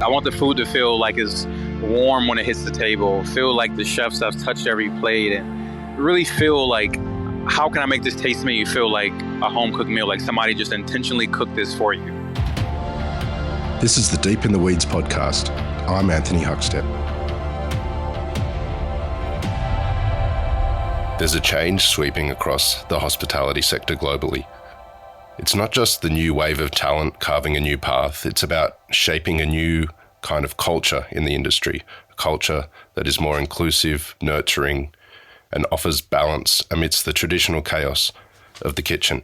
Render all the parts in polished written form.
I want the food to feel like it's warm when it hits the table, feel like the chefs have touched every plate, and really feel like, how can I make this taste to make you feel like a home-cooked meal, like somebody just intentionally cooked this for you. This is the Deep in the Weeds podcast. I'm Anthony Huckstep. There's a change sweeping across the hospitality sector globally. It's not just the new wave of talent carving a new path, it's about shaping a new kind of culture in the industry, a culture that is more inclusive, nurturing, and offers balance amidst the traditional chaos of the kitchen.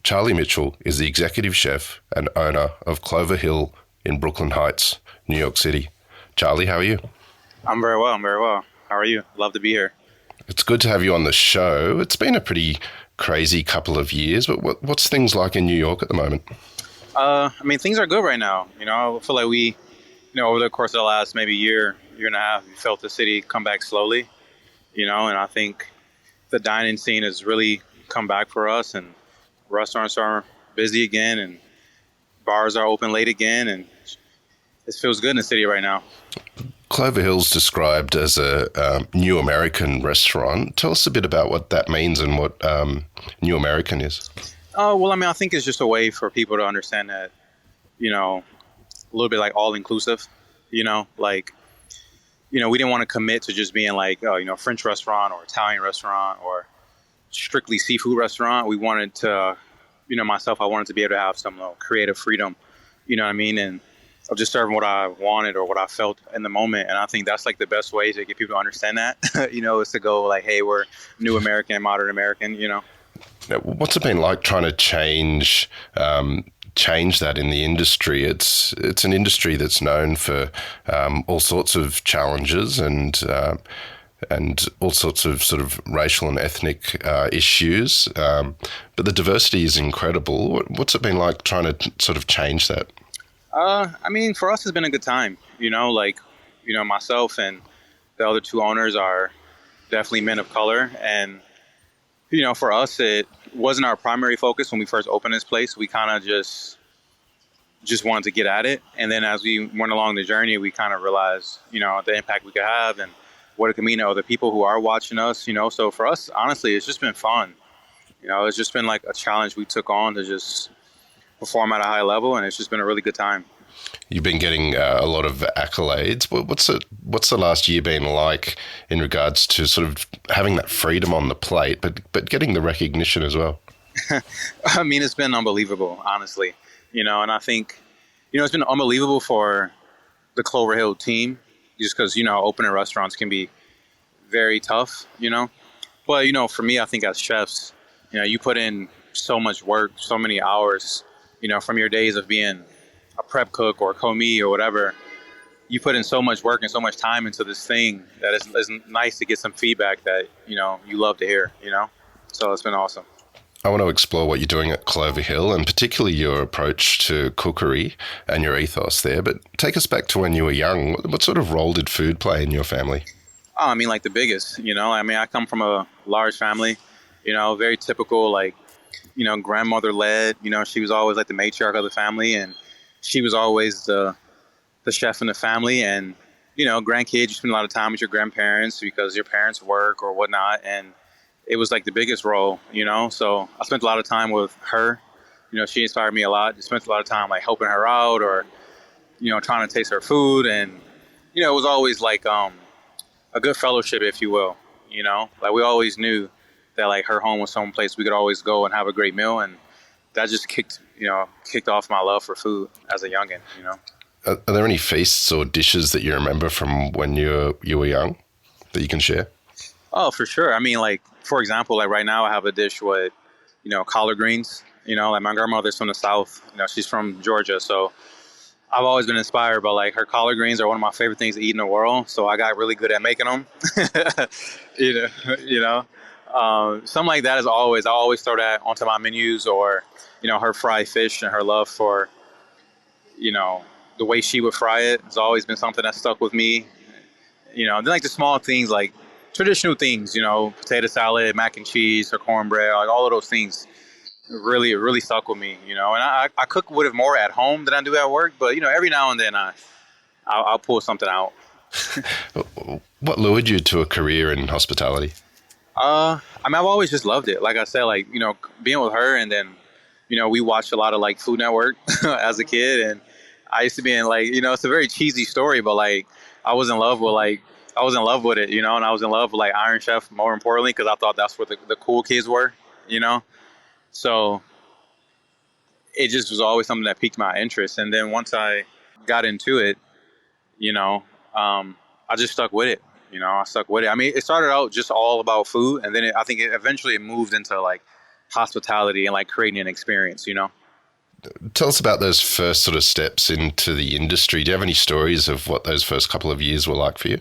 Charlie Mitchell is the executive chef and owner of Clover Hill in Brooklyn Heights, New York City. Charlie, how are you? I'm very well. How are you? Love to be here. It's good to have you on the show. It's been a pretty crazy couple of years, but what's things like in New York at the moment? Things are good right now. I feel like we, over the course of the last maybe year and a half, we felt the city come back slowly, and I think the dining scene has really come back for us, and restaurants are busy again, and bars are open late again, and it feels good in the city right now. Clover Hill's described as a new American restaurant. Tell us a bit about what that means and what new American is. I think it's just a way for people to understand that, a little bit like all inclusive, we didn't want to commit to just being like, French restaurant or Italian restaurant or strictly seafood restaurant. We wanted to, I wanted to be able to have some creative freedom, and of just serving what I wanted or what I felt in the moment. And I think that's like the best way to get people to understand that, is to go like, hey, we're new American, modern American, Now, what's it been like trying to change that in the industry? It's an industry that's known for all sorts of challenges and all sorts of sort of racial and ethnic issues. But the diversity is incredible. What's it been like trying to sort of change that? For us, it's been a good time. Myself and the other two owners are definitely men of color. And, for us, it wasn't our primary focus when we first opened this place. We kind of just wanted to get at it. And then as we went along the journey, we kind of realized, the impact we could have and what it could mean to other people who are watching us, So for us, honestly, it's just been fun. It's just been like a challenge we took on to just perform at a high level, and it's just been a really good time. You've been getting a lot of accolades. What's the last year been like in regards to sort of having that freedom on the plate, but getting the recognition as well? It's been unbelievable, honestly. And I think, it's been unbelievable for the Clover Hill team, just because, opening restaurants can be very tough, But, for me, I think as chefs, you put in so much work, so many hours, from your days of being a prep cook or a commis or whatever. You put in so much work and so much time into this thing that it's nice to get some feedback that, you love to hear, So it's been awesome. I want to explore what you're doing at Clover Hill and particularly your approach to cookery and your ethos there. But take us back to when you were young. What sort of role did food play in your family? Like the biggest, I come from a large family, very typical, grandmother led, she was always like the matriarch of the family, and she was always the chef in the family. And, grandkids, you spend a lot of time with your grandparents because your parents work or whatnot. And it was like the biggest role, so I spent a lot of time with her. She inspired me a lot. I spent a lot of time like helping her out or, trying to taste her food. And, it was always like a good fellowship, if you will, like we always knew that like her home was someplace we could always go and have a great meal. And that just kicked off my love for food as a youngin', Are there any feasts or dishes that you remember from when you were young that you can share? Oh, for sure. For example, like right now I have a dish with, collard greens, like my grandmother's from the South, she's from Georgia. So I've always been inspired by like her collard greens are one of my favorite things to eat in the world. So I got really good at making them, something like that I always throw that onto my menus, or, her fried fish and her love for, the way she would fry it has always been something that stuck with me. Then like the small things, like traditional things, potato salad, mac and cheese, or cornbread, like all of those things really stuck with me, and I cook with it more at home than I do at work, but every now and then I'll pull something out. What lured you to a career in hospitality? I mean, I've always just loved it. Like I said, like, being with her, and then, we watched a lot of like Food Network as a kid. And I used to be in like, it's a very cheesy story, but like I was in love with like, I was in love with it, and I was in love with like Iron Chef more importantly, because I thought that's where the cool kids were, you know? So it just was always something that piqued my interest. And then once I got into it, you know, I just stuck with it. I stuck with it. I mean, it started out just all about food, and then I think eventually it moved into like hospitality and like creating an experience. Tell us about those first sort of steps into the industry. Do you have any stories of what those first couple of years were like for you?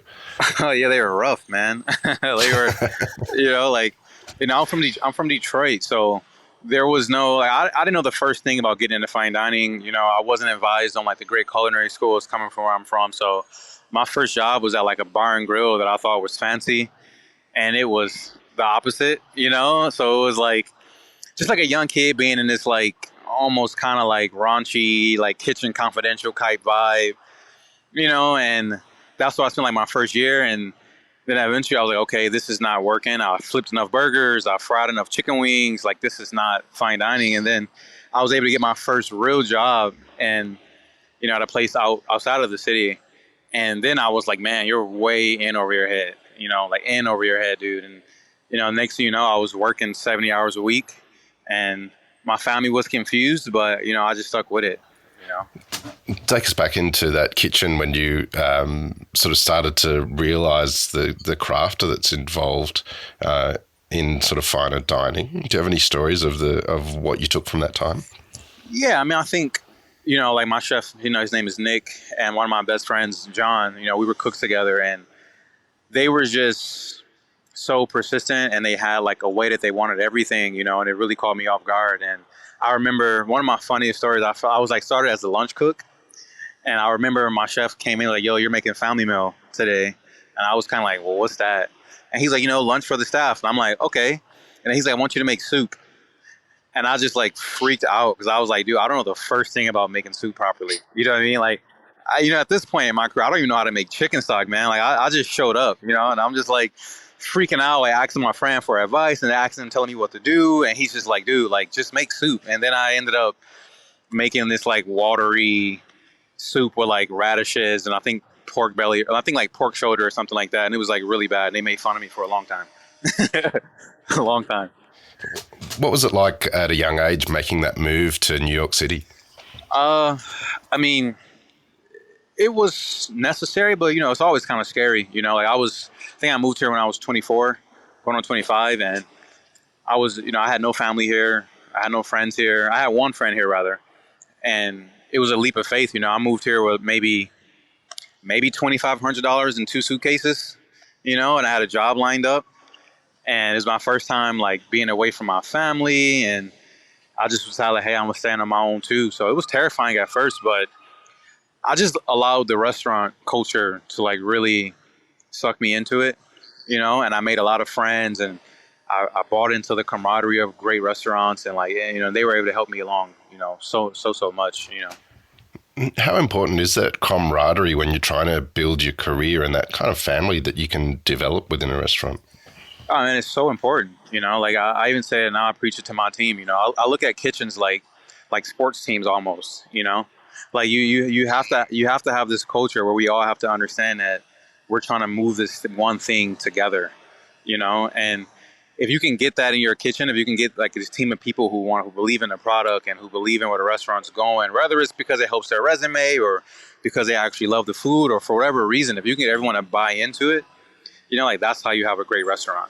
Oh yeah, they were rough, man. They were, like, I'm from Detroit, so there was no like I didn't know the first thing about getting into fine dining. I wasn't advised on like the great culinary schools coming from where I'm from. So my first job was at like a bar and grill that I thought was fancy, and it was the opposite. So it was like just like a young kid being in this like almost kind of like raunchy like Kitchen Confidential type vibe, and that's what I spent like my first year. And then eventually I was like, okay, this is not working. I flipped enough burgers, I fried enough chicken wings, like this is not fine dining. And then I was able to get my first real job, and at a place outside of the city. And then I was like, man, you're way in over your head, like in over your head, dude. And next thing you know, I was working 70 hours a week, and my family was confused, but I just stuck with it. Take us back into that kitchen when you sort of started to realise the craft that's involved in sort of finer dining. Do you have any stories of what you took from that time? Yeah, I mean, I think like my chef, his name is Nick, and one of my best friends, John. We were cooks together, and they were just so persistent, and they had like a way that they wanted everything, and it really caught me off guard. And I remember one of my funniest stories. I was like started as a lunch cook, and I remember my chef came in like, "Yo, you're making family meal today," and I was kind of like, "Well, what's that?" And he's like, "Lunch for the staff." And I'm like, "Okay," and he's like, "I want you to make soup." And I just like freaked out because I was like, dude, I don't know the first thing about making soup properly. You know what I mean? Like, at this point in my career, I don't even know how to make chicken stock, man. Like, I just showed up, and I'm just like freaking out, like asking my friend for advice and asking him, telling me what to do. And he's just like, dude, like, just make soup. And then I ended up making this like watery soup with like radishes and I think pork belly, I think like pork shoulder or something like that. And it was like really bad. They made fun of me for a long time. A long time. What was it like at a young age making that move to New York City? I mean, it was necessary, but it's always kind of scary. Like I think I moved here when I was 24, going on 25, and I was, I had no family here. I had no friends here. I had one friend here rather, and it was a leap of faith. I moved here with maybe $2,500 in two suitcases, and I had a job lined up. And it was my first time like being away from my family, and I just was like, hey, I'm gonna stand on my own too. So it was terrifying at first, but I just allowed the restaurant culture to like really suck me into it, and I made a lot of friends, and I bought into the camaraderie of great restaurants, and like, they were able to help me along, so much. How important is that camaraderie when you're trying to build your career and that kind of family that you can develop within a restaurant? Oh, man, it's so important. Like I even say it now. I preach it to my team. I look at kitchens like sports teams almost. Like you have to have this culture where we all have to understand that we're trying to move this one thing together. And if you can get that in your kitchen, if you can get like this team of people who believe in the product and who believe in where the restaurant's going, whether it's because it helps their resume or because they actually love the food or for whatever reason, if you can get everyone to buy into it, like that's how you have a great restaurant.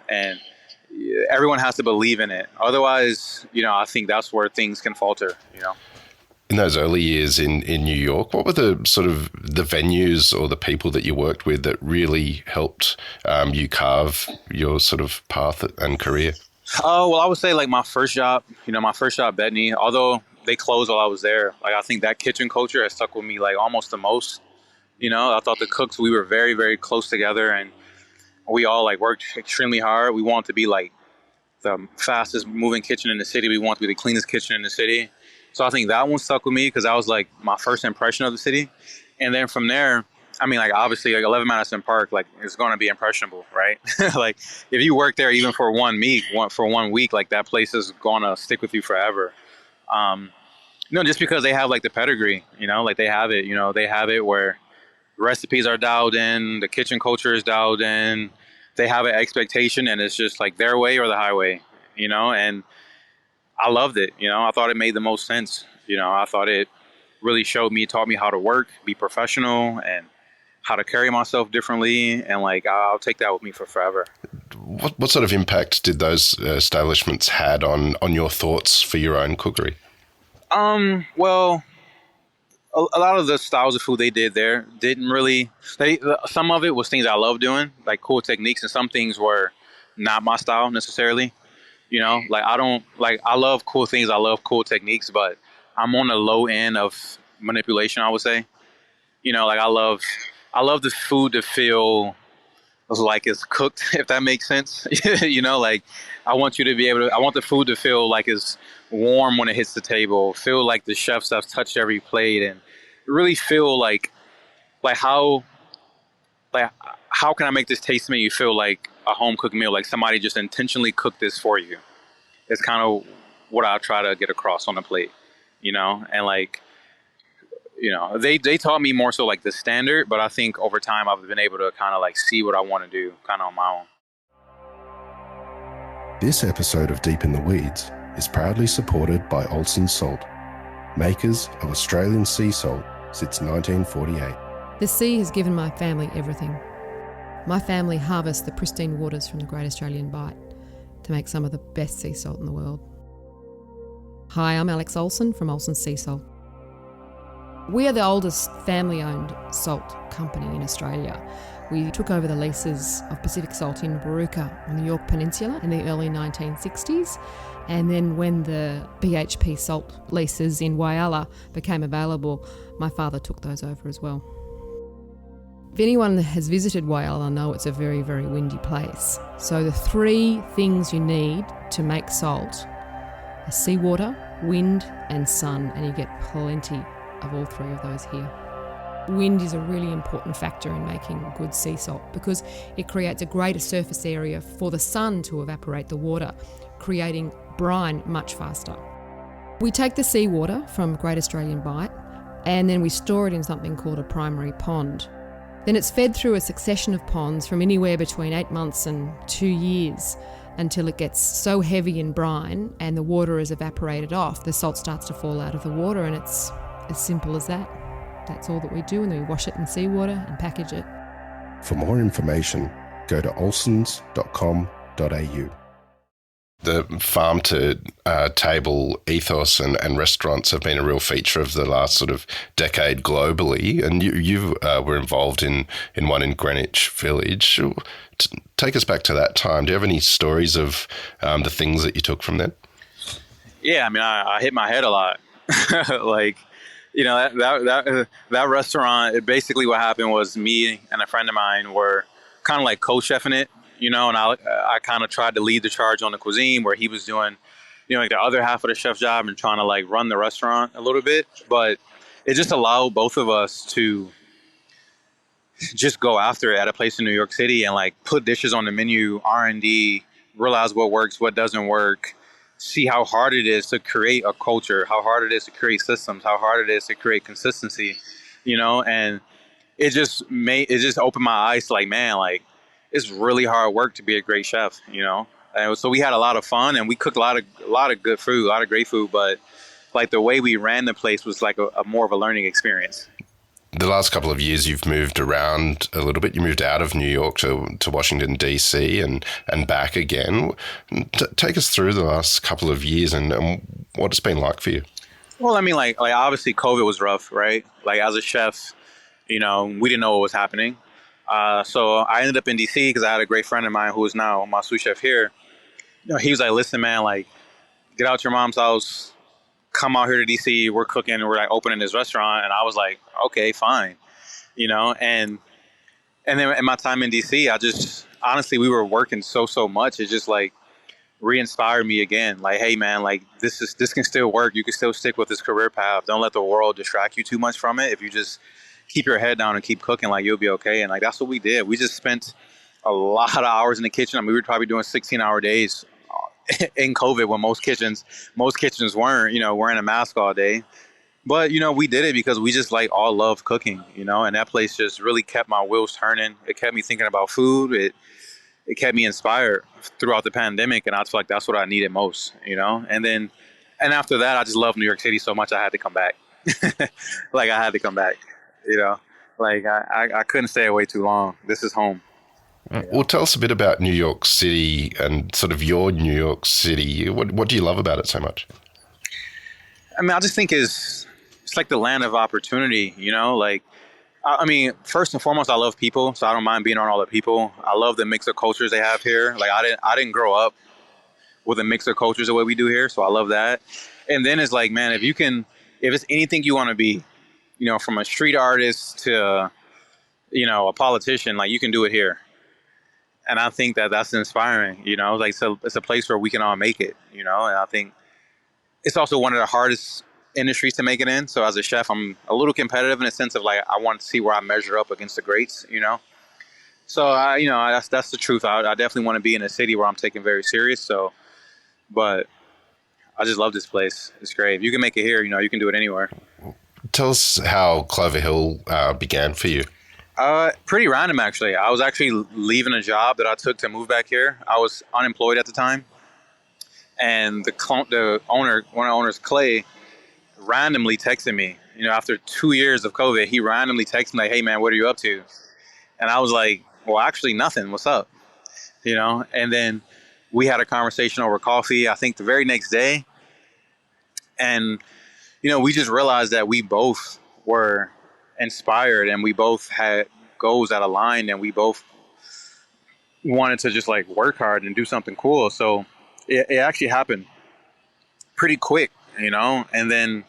And everyone has to believe in it. Otherwise, I think that's where things can falter. In those early years in New York, what were the sort of the venues or the people that you worked with that really helped you carve your sort of path and career? Well, I would say like my first job, Bethany, although they closed while I was there, like I think that kitchen culture has stuck with me like almost the most. I thought the cooks, we were very, very close together, and we all like worked extremely hard. We wanted to be like the fastest moving kitchen in the city. We want to be the cleanest kitchen in the city. So I think that one stuck with me because that was like my first impression of the city. And then from there, I mean, like obviously, like 11 Madison Park, like it's going to be impressionable, right? Like if you work there even for 1 week, like that place is going to stick with you forever. Just because they have like the pedigree, like they have it, they have it where recipes are dialed in, the kitchen culture is dialed in, they have an expectation, and it's just like their way or the highway, and I loved it. I thought it made the most sense. I thought it really taught me how to work, be professional, and how to carry myself differently. And like, I'll take that with me for forever. What sort of impact did those establishments had on your thoughts for your own cookery? Well, a lot of the styles of food they did there didn't really, some of it was things I love doing, like cool techniques, and some things were not my style necessarily. Like I love cool things. I love cool techniques, but I'm on the low end of manipulation, I would say. Like I love the food to feel like it's cooked, if that makes sense. Like I want the food to feel like it's warm when it hits the table, feel like the chefs have touched every plate, and really feel like how can I make this taste to make you feel like a home cooked meal, like somebody just intentionally cooked this for you. It's kind of what I try to get across on the plate, and like, they taught me more so like the standard, but I think over time I've been able to kind of like see what I want to do kind of on my own. This episode of Deep in the Weeds is proudly supported by Olsen Salt, makers of Australian sea salt since 1948. The sea has given my family everything. My family harvests the pristine waters from the Great Australian Bight to make some of the best sea salt in the world. Hi, I'm Alex Olsen from Olsen Sea Salt. We are the oldest family-owned salt company in Australia. We took over the leases of Pacific Salt in Baruka on the Yorke Peninsula in the early 1960s. And then when the BHP salt leases in Whyalla became available, my father took those over as well. If anyone has visited Whyalla, know it's a very, very windy place. So the three things you need to make salt are seawater, wind and sun, and you get plenty of all three of those here. Wind is a really important factor in making good sea salt because it creates a greater surface area for the sun to evaporate the water, creating brine much faster. We take the seawater from Great Australian Bight and then we store it in something called a primary pond. Then it's fed through a succession of ponds from anywhere between 8 months and 2 years until it gets so heavy in brine and the water is evaporated off, the salt starts to fall out of the water, and it's as simple as that. That's all that we do, and then we wash it in seawater and package it. For more information, go to olsens.com.au. The farm to table ethos and restaurants have been a real feature of the last sort of decade globally, and you were involved in one in Greenwich Village. Take us back to that time. Do you have any stories of the things that you took from there? Yeah, I mean, I hit my head a lot. Like, that restaurant, basically what happened was me and a friend of mine were kind of like co-chefing it, and I kind of tried to lead the charge on the cuisine where he was doing, like the other half of the chef job and trying to like run the restaurant a little bit. But it just allowed both of us to just go after it at a place in New York City and like put dishes on the menu, R&D, realize what works, what doesn't work, see how hard it is to create a culture, how hard it is to create systems, how hard it is to create consistency, and it just opened my eyes to like, man, like it's really hard work to be a great chef, And so we had a lot of fun and we cooked a lot of good food, a lot of great food, but like the way we ran the place was like a more of a learning experience. The last couple of years you've moved around a little bit. You moved out of New York to Washington, D.C. and back again. Take us through the last couple of years and what it's been like for you. Well, I mean, like obviously COVID was rough, right? Like as a chef, we didn't know what was happening. So I ended up in D.C. because I had a great friend of mine who is now my sous chef here. He was like, listen, man, like get out your mom's house, come out here to DC, we're cooking, we're like opening this restaurant. And I was like, okay, fine. And then in my time in DC, honestly, we were working so much. It's just like, re-inspired me again. Like, hey man, like this can still work. You can still stick with this career path. Don't let the world distract you too much from it. If you just keep your head down and keep cooking, like you'll be okay. And like that's what we did. We just spent a lot of hours in the kitchen. I mean, we were probably doing 16-hour days in COVID when most kitchens weren't, wearing a mask all day. But we did it because we just like all love cooking, and that place just really kept my wheels turning. It kept me thinking about food. It kept me inspired throughout the pandemic, and I feel like that's what I needed most, and after that, I just love New York City so much I had to come back. Like I had to come back, you know, like I couldn't stay away too long. This is home. Well, tell us a bit about New York City and sort of your New York City. What do you love about it so much? I mean, I just think it's like the land of opportunity, like, I mean, first and foremost, I love people, so I don't mind being around all the people. I love the mix of cultures they have here. Like I didn't grow up with a mix of cultures the way we do here, so I love that. And then it's like, man, if it's anything you want to be, from a street artist to, a politician, like you can do it here. And I think that's inspiring, like, so it's a place where we can all make it, and I think it's also one of the hardest industries to make it in. So as a chef, I'm a little competitive in the sense of like, I want to see where I measure up against the greats, So that's the truth. I definitely want to be in a city where I'm taken very serious. So, but I just love this place. It's great. If you can make it here, you can do it anywhere. Tell us how Clover Hill began for you. Pretty random, actually. I was actually leaving a job that I took to move back here. I was unemployed at the time. And one of the owners, Clay, randomly texted me, after 2 years of COVID, he randomly texted me like, hey man, what are you up to? And I was like, well, actually nothing. What's up? And then we had a conversation over coffee, I think the very next day. And, we just realized that we both were inspired and we both had goals that aligned and we both wanted to just like work hard and do something cool. So it actually happened pretty quick, and then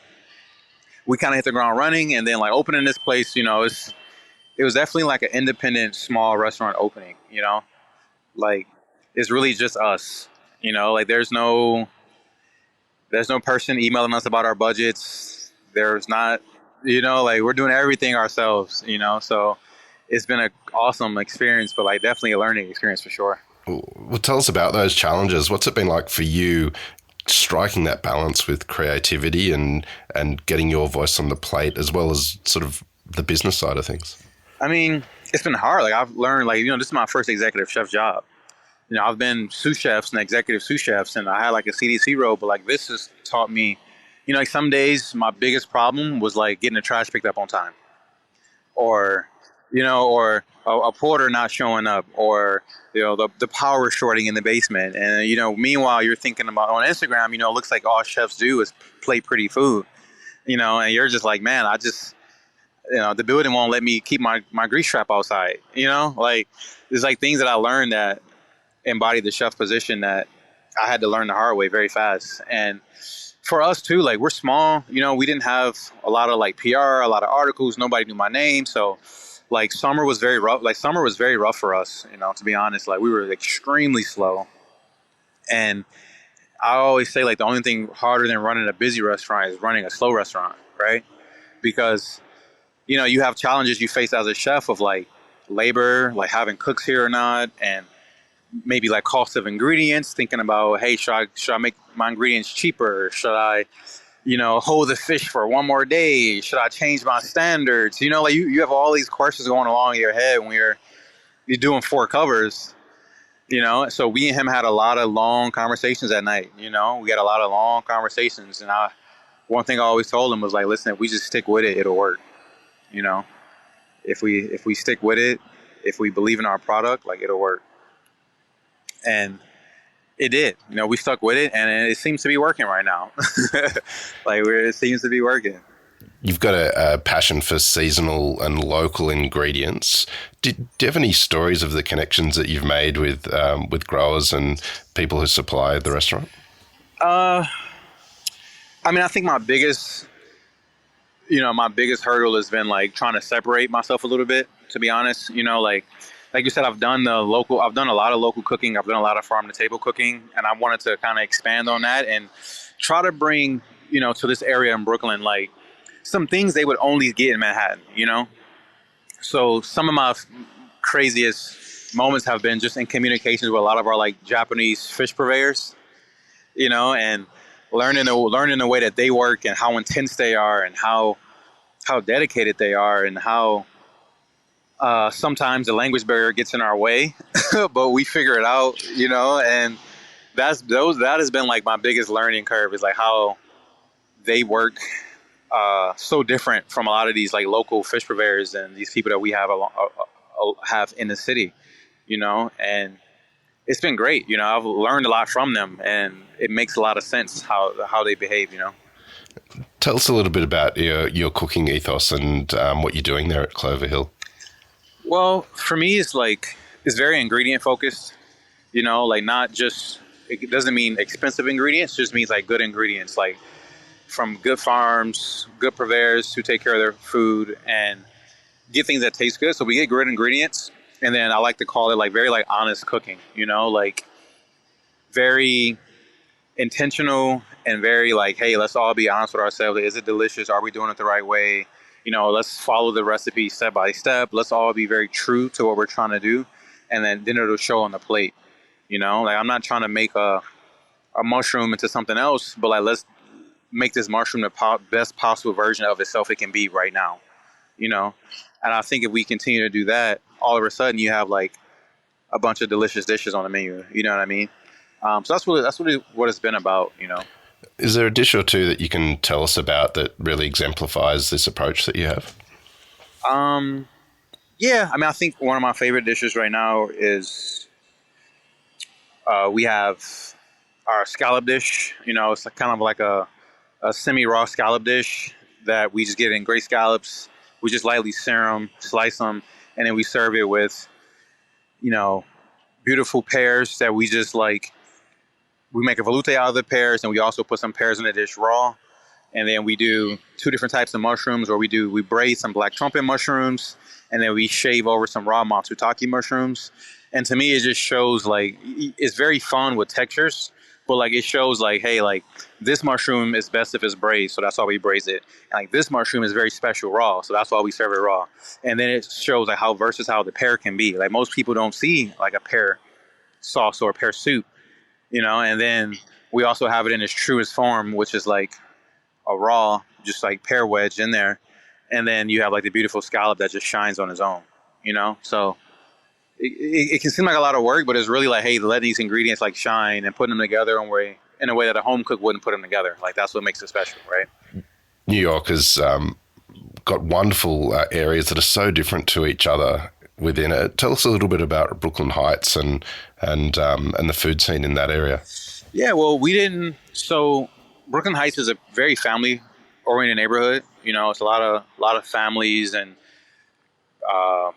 we kind of hit the ground running, and then like opening this place, it was definitely like an independent small restaurant opening, like it's really just us, like there's no person emailing us about our budgets. There's not, like we're doing everything ourselves, so it's been an awesome experience, but like definitely a learning experience for sure. Well, tell us about those challenges. What's it been like for you striking that balance with creativity and getting your voice on the plate as well as sort of the business side of things? I mean, it's been hard. Like I've learned, like, this is my first executive chef job. I've been sous chefs and executive sous chefs, and I had like a CDC role, but like this has taught me, like some days my biggest problem was like getting the trash picked up on time, or or a porter not showing up, or the power shorting in the basement, and meanwhile you're thinking about on Instagram, it looks like all chefs do is plate pretty food, and you're just like, man, I just the building won't let me keep my grease trap outside, like there's like things that I learned that embody the chef position that I had to learn the hard way very fast. And for us too, like we're small, we didn't have a lot of like PR, a lot of articles, nobody knew my name, so like summer was very rough. Like summer was very rough for us, to be honest. Like we were extremely slow. And I always say like the only thing harder than running a busy restaurant is running a slow restaurant, right? Because, you have challenges you face as a chef of like labor, like having cooks here or not, and maybe like cost of ingredients, thinking about, hey, should I make my ingredients cheaper? Should I hold the fish for one more day? Should I change my standards? Like you have all these questions going along in your head when you're doing 4 covers, So we and him had a lot of long conversations at night, we had a lot of long conversations. And one thing I always told him was like, listen, if we just stick with it, it'll work. If we stick with it, if we believe in our product, like it'll work. And it did. We stuck with it, and it seems to be working right now. Like it seems to be working. You've got a passion for seasonal and local ingredients. Do you have any stories of the connections that you've made with growers and people who supply the restaurant? I mean, I think my biggest hurdle has been like trying to separate myself a little bit, to be honest. Like like you said, I've done a lot of local cooking. I've done a lot of farm to table cooking, and I wanted to kind of expand on that and try to bring, to this area in Brooklyn, like some things they would only get in Manhattan, So some of my craziest moments have been just in communications with a lot of our like Japanese fish purveyors, and learning the way that they work and how intense they are and how dedicated they are and how sometimes the language barrier gets in our way, but we figure it out, and that has been like my biggest learning curve is like how they work so different from a lot of these like local fish purveyors and these people that we have in the city, and it's been great. I've learned a lot from them, and it makes a lot of sense how they behave. Tell us a little bit about your cooking ethos and what you're doing there at Clover Hill. Well, for me, it's very ingredient focused. Like not just, it doesn't mean expensive ingredients, just means like good ingredients, like from good farms, good purveyors who take care of their food and get things that taste good. So we get good ingredients, and then I like to call it like very like honest cooking. Like very intentional and very like, hey, let's all be honest with ourselves. Is it delicious? Are we doing it the right way? Let's follow the recipe step by step. Let's all be very true to what we're trying to do, and then it'll show on the plate. Like I'm not trying to make a mushroom into something else, but like let's make this mushroom the best possible version of itself it can be right now. And I think if we continue to do that, all of a sudden you have like a bunch of delicious dishes on the menu. You know what I mean? So that's really what it's been about. Is there a dish or two that you can tell us about that really exemplifies this approach that you have? Yeah. I mean, I think one of my favorite dishes right now is we have our scallop dish. It's kind of like a semi-raw scallop dish that we just get in great scallops. We just lightly sear them, slice them, and then we serve it with, beautiful pears that we just like. We make a velouté out of the pears, and we also put some pears in the dish raw. And then we do two different types of mushrooms, or we braise some black trumpet mushrooms, and then we shave over some raw matsutake mushrooms. And to me, it just shows like it's very fun with textures, but like it shows like, hey, like this mushroom is best if it's braised, so that's why we braise it. And like this mushroom is very special raw, so that's why we serve it raw. And then it shows like how versatile the pear can be. Like most people don't see like a pear sauce or a pear soup. And then we also have it in its truest form, which is like a raw, just like pear wedge in there. And then you have like the beautiful scallop that just shines on its own, So it can seem like a lot of work, but it's really like, hey, let these ingredients like shine and put them together in a way that a home cook wouldn't put them together. Like that's what makes it special, right? New York has got wonderful areas that are so different to each other within it. Tell us a little bit about Brooklyn Heights and the food scene in that area. Yeah, well, so Brooklyn Heights is a very family-oriented neighborhood. It's a lot of families and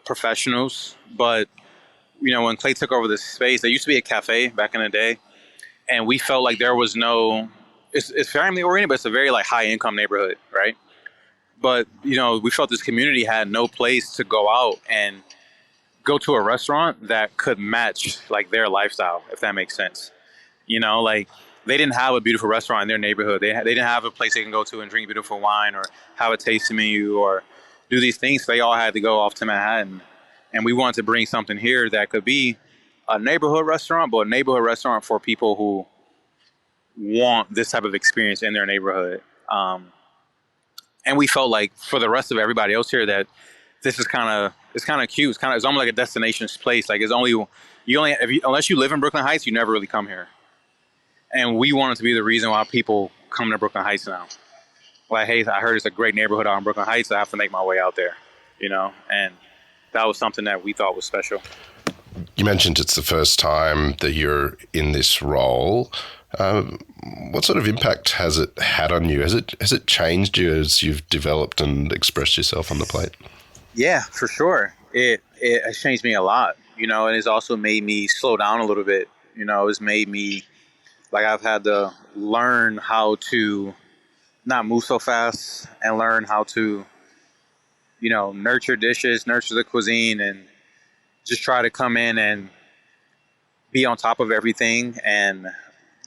professionals. But when Clay took over this space, there used to be a cafe back in the day, and we felt like there was it's family-oriented, but it's a very like high-income neighborhood, right? But we felt this community had no place to go out and go to a restaurant that could match like their lifestyle, if that makes sense. Like they didn't have a beautiful restaurant in their neighborhood. They didn't have a place they can go to and drink beautiful wine or have a tasting menu or do these things. They all had to go off to Manhattan. And we wanted to bring something here that could be a neighborhood restaurant, but a neighborhood restaurant for people who want this type of experience in their neighborhood. And we felt like for the rest of everybody else here that this is kind of cute. It's almost like a destination place. Like unless you live in Brooklyn Heights, you never really come here. And we wanted to be the reason why people come to Brooklyn Heights now. Like, hey, I heard it's a great neighborhood out in Brooklyn Heights. I have to make my way out there, and that was something that we thought was special. You mentioned it's the first time that you're in this role. What sort of impact has it had on you? Has it changed you as you've developed and expressed yourself on the plate? Yeah, for sure. It has changed me a lot, and it's also made me slow down a little bit. It's made me, like I've had to learn how to not move so fast and learn how to, nurture dishes, nurture the cuisine, and just try to come in and be on top of everything and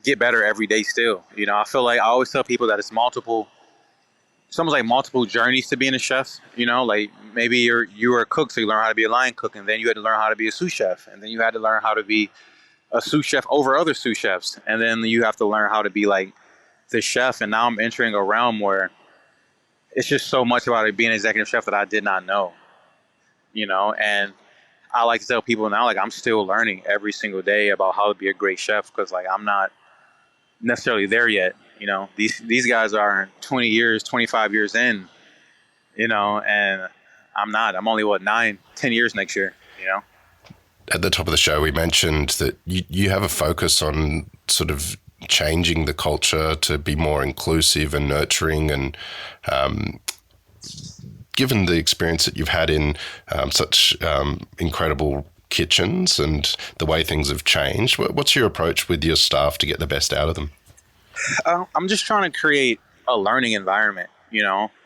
get better every day still. I feel like I always tell people that it's almost like multiple journeys to being a chef. Like maybe you were a cook, so you learn how to be a line cook, and then you had to learn how to be a sous chef, and then you had to learn how to be a sous chef over other sous chefs, and then you have to learn how to be like the chef. And now I'm entering a realm where it's just so much about it being an executive chef that I did not know. And I like to tell people now, like, I'm still learning every single day about how to be a great chef, because like I'm not necessarily there yet. These guys are 20 years, 25 years in, and I'm not. I'm only 10 years next year. At the top of the show, we mentioned that you have a focus on sort of changing the culture to be more inclusive and nurturing, and given the experience that you've had in such incredible kitchens and the way things have changed, what's your approach with your staff to get the best out of them? I'm just trying to create a learning environment,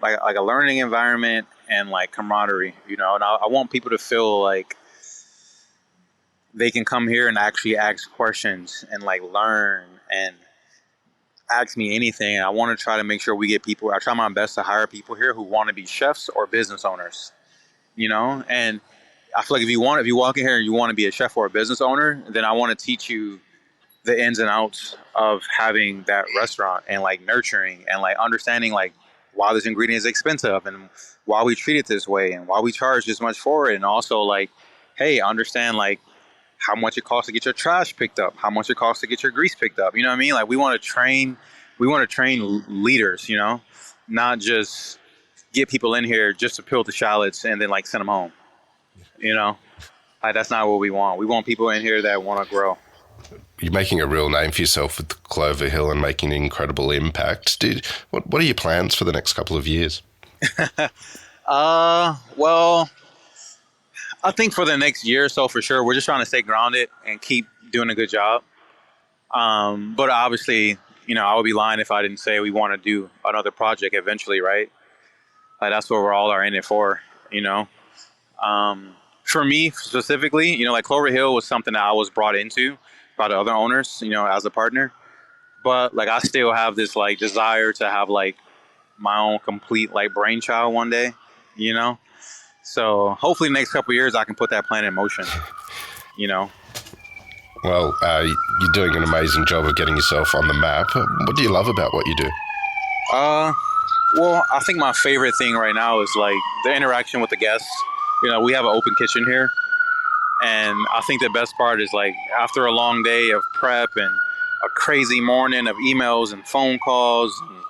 like a learning environment and like camaraderie, and I want people to feel like they can come here and actually ask questions and like learn and ask me anything. And I want to try to make sure I try my best to hire people here who want to be chefs or business owners, and I feel like if you walk in here and you want to be a chef or a business owner, then I want to teach you the ins and outs of having that restaurant, and like nurturing and like understanding like why this ingredient is expensive and why we treat it this way and why we charge this much for it. And also like, hey, understand like how much it costs to get your trash picked up, how much it costs to get your grease picked up. You know what I mean? Like we want to train leaders, not just get people in here just to peel the shallots and then like send them home. Like that's not what we want. We want people in here that want to grow. You're making a real name for yourself with Clover Hill and making an incredible impact. What are your plans for the next couple of years? Well, I think for the next year or so, for sure, we're just trying to stay grounded and keep doing a good job. But obviously, I would be lying if I didn't say we want to do another project eventually, right? Like that's what we're all are in it for, For me specifically, like Clover Hill was something that I was brought into by the other owners, as a partner. But like I still have this like desire to have like my own complete like brainchild one day, So hopefully next couple of years I can put that plan in motion, Well, you're doing an amazing job of getting yourself on the map. What do you love about what you do? Well, I think my favorite thing right now is like the interaction with the guests. We have an open kitchen here. And I think the best part is like after a long day of prep and a crazy morning of emails and phone calls and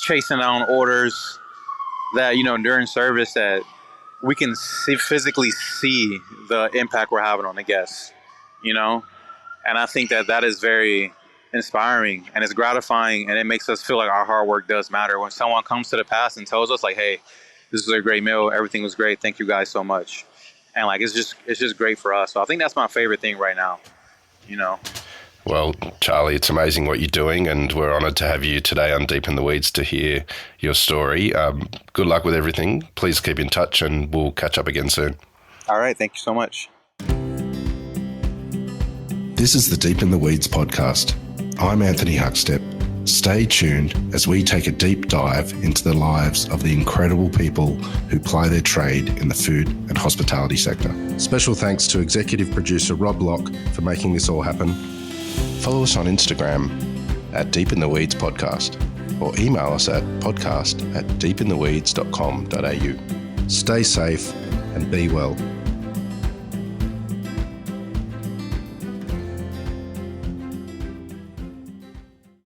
chasing down orders, that, during service that we can physically see the impact we're having on the guests, And I think that is very inspiring and it's gratifying, and it makes us feel like our hard work does matter. When someone comes to the past and tells us like, hey, this was a great meal, everything was great, thank you guys so much. And like, it's just great for us. So I think that's my favorite thing right now, Well, Charlie, it's amazing what you're doing, and we're honoured to have you today on Deep in the Weeds to hear your story. Good luck with everything. Please keep in touch, and we'll catch up again soon. All right. Thank you so much. This is the Deep in the Weeds podcast. I'm Anthony Huckstep. Stay tuned as we take a deep dive into the lives of the incredible people who ply their trade in the food and hospitality sector. Special thanks to executive producer Rob Locke for making this all happen. Follow us on Instagram at Deep in the Weeds Podcast, or email us at podcast@deepintheweeds.com.au. Stay safe and be well.